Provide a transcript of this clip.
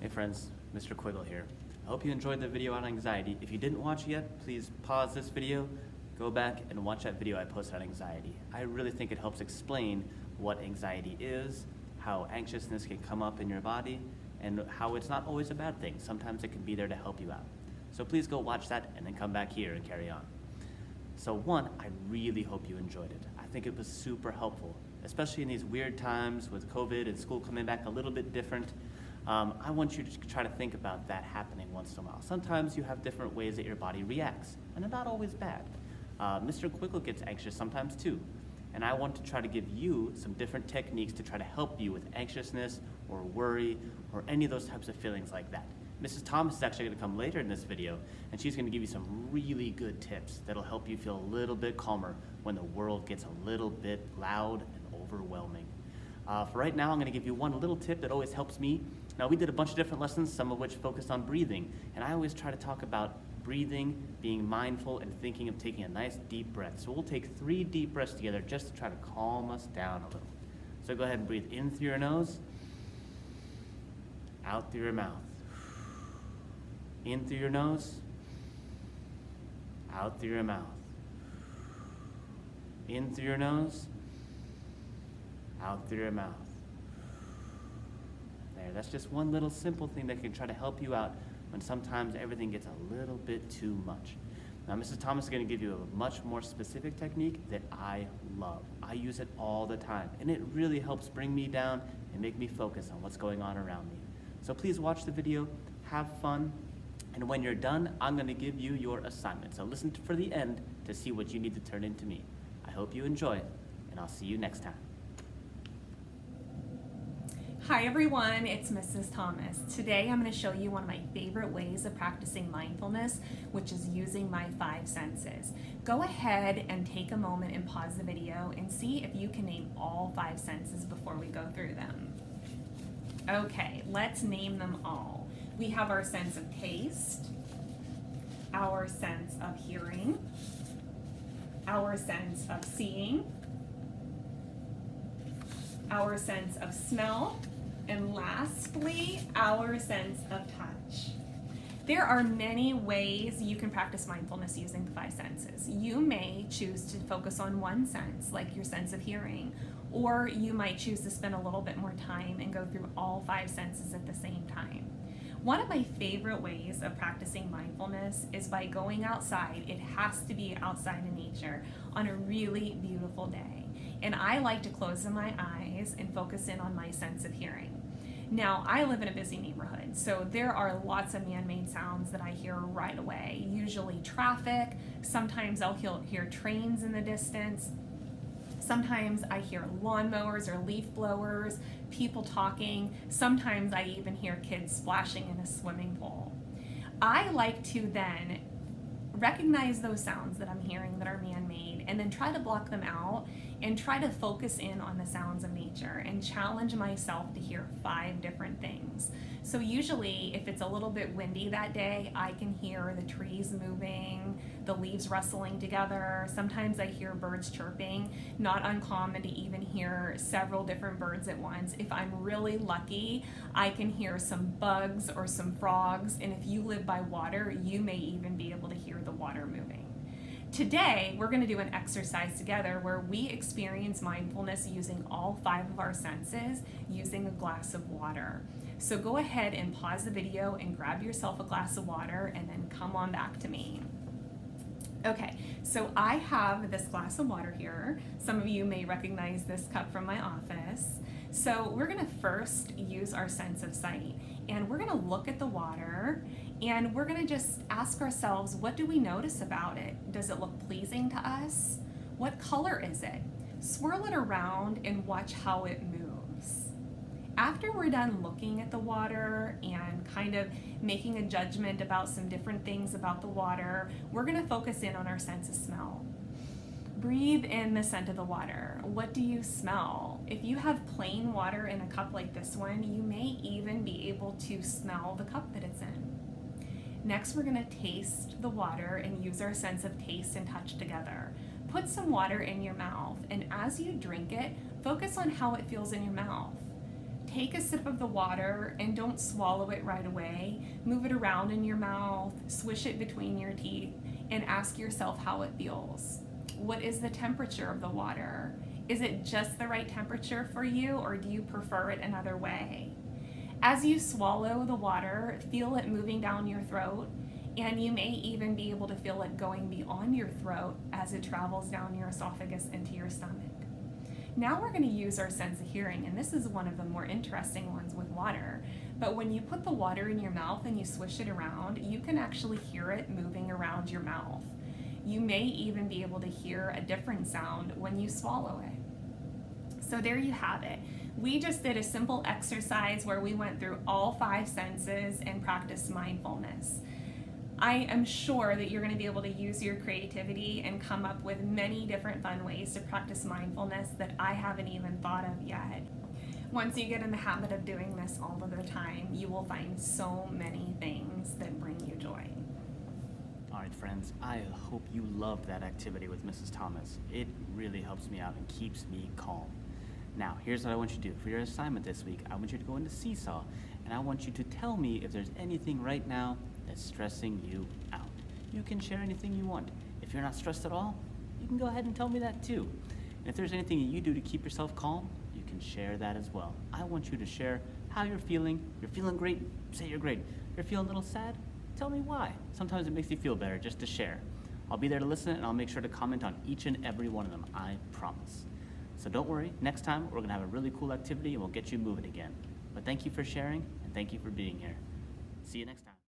Hey friends, Mr. Quiggle here. I hope you enjoyed the video on anxiety. If you didn't watch it yet, please pause this video, go back and watch that video I posted on anxiety. I really think it helps explain what anxiety is, how anxiousness can come up in your body, and how it's not always a bad thing. Sometimes it can be there to help you out. So please go watch that and then come back here and carry on. So one, I really hope you enjoyed it. I think it was super helpful, especially in these weird times with COVID and school coming back a little bit different. I want you to try to think about that happening once in a while. Sometimes you have different ways that your body reacts, and they're not always bad. Mr. Quiggle gets anxious sometimes too, and I want to try to give you some different techniques to try to help you with anxiousness or worry or any of those types of feelings like that. Mrs. Thomas is actually going to come later in this video, and she's going to give you some really good tips that'll help you feel a little bit calmer when the world gets a little bit loud and overwhelming. For right now, I'm going to give you one little tip that always helps me. Now, we did a bunch of different lessons, some of which focused on breathing, and I always try to talk about breathing, being mindful, and thinking of taking a nice deep breath. So we'll take 3 deep breaths together just to try to calm us down a little. So go ahead and breathe in through your nose, out through your mouth. In through your nose, out through your mouth. In through your nose, out through your mouth. There, that's just one little simple thing that can try to help you out when sometimes everything gets a little bit too much. Now, Mrs. Thomas is going to give you a much more specific technique that I love. I use it all the time, and it really helps bring me down and make me focus on what's going on around me. So please watch the video, have fun, and when you're done, I'm going to give you your assignment. So listen for the end to see what you need to turn into me. I hope you enjoy, and I'll see you next time. Hi everyone, it's Mrs. Thomas. Today I'm going to show you one of my favorite ways of practicing mindfulness, which is using my 5 senses. Go ahead and take a moment and pause the video and see if you can name all 5 senses before we go through them. Okay, let's name them all. We have our sense of taste, our sense of hearing, our sense of seeing, our sense of smell, and lastly, our sense of touch. There are many ways you can practice mindfulness using the 5 senses. You may choose to focus on one sense, like your sense of hearing, or you might choose to spend a little bit more time and go through all 5 senses at the same time. One of my favorite ways of practicing mindfulness is by going outside. It has to be outside in nature on a really beautiful day. And I like to close my eyes and focus in on my sense of hearing. Now, I live in a busy neighborhood, so there are lots of man-made sounds that I hear right away, usually traffic. Sometimes I'll hear trains in the distance. Sometimes I hear lawnmowers or leaf blowers, people talking. Sometimes I even hear kids splashing in a swimming pool. I like to then recognize those sounds that I'm hearing that are man-made and then try to block them out and try to focus in on the sounds of nature and challenge myself to hear 5 different things. So usually if it's a little bit windy that day, I can hear the trees moving, the leaves rustling together. Sometimes I hear birds chirping. Not uncommon to even hear several different birds at once. If I'm really lucky, I can hear some bugs or some frogs, and if you live by water, you may even be able to hear the water moving. Today, we're going to do an exercise together where we experience mindfulness using all 5 of our senses using a glass of water. So go ahead and pause the video and grab yourself a glass of water and then come on back to me. Okay, so I have this glass of water here. Some of you may recognize this cup from my office. So we're gonna first use our sense of sight, and we're gonna look at the water, and we're gonna just ask ourselves, what do we notice about it? Does it look pleasing to us? What color is it? Swirl it around and watch how it moves. After we're done looking at the water and kind of making a judgment about some different things about the water, we're gonna focus in on our sense of smell. Breathe in the scent of the water. What do you smell? If you have plain water in a cup like this one, you may even be able to smell the cup that it's in. Next, we're gonna taste the water and use our sense of taste and touch together. Put some water in your mouth, and as you drink it, focus on how it feels in your mouth. take a sip of the water and don't swallow it right away. Move it around in your mouth, swish it between your teeth, and ask yourself how it feels. What is the temperature of the water? Is it just the right temperature for you, or do you prefer it another way? As you swallow the water, feel it moving down your throat, and you may even be able to feel it going beyond your throat as it travels down your esophagus into your stomach. Now we're going to use our sense of hearing, and this is one of the more interesting ones with water. But when you put the water in your mouth and you swish it around, you can actually hear it moving around your mouth. You may even be able to hear a different sound when you swallow it. So there you have it. We just did a simple exercise where we went through all 5 senses and practiced mindfulness. I am sure that you're going to be able to use your creativity and come up with many different fun ways to practice mindfulness that I haven't even thought of yet. Once you get in the habit of doing this all of the time, you will find so many things that bring you joy. All right, friends, I hope you loved that activity with Mrs. Thomas. It really helps me out and keeps me calm. Now, here's what I want you to do. For your assignment this week, I want you to go into Seesaw, and I want you to tell me if there's anything right now that's stressing you out. You can share anything you want. If you're not stressed at all, you can go ahead and tell me that too. And if there's anything that you do to keep yourself calm, you can share that as well. I want you to share how you're feeling. You're feeling great, say you're great. You're feeling a little sad, tell me why. Sometimes it makes you feel better just to share. I'll be there to listen, and I'll make sure to comment on each and every one of them, I promise. So don't worry, next time we're gonna have a really cool activity and we'll get you moving again. But thank you for sharing, and thank you for being here. See you next time.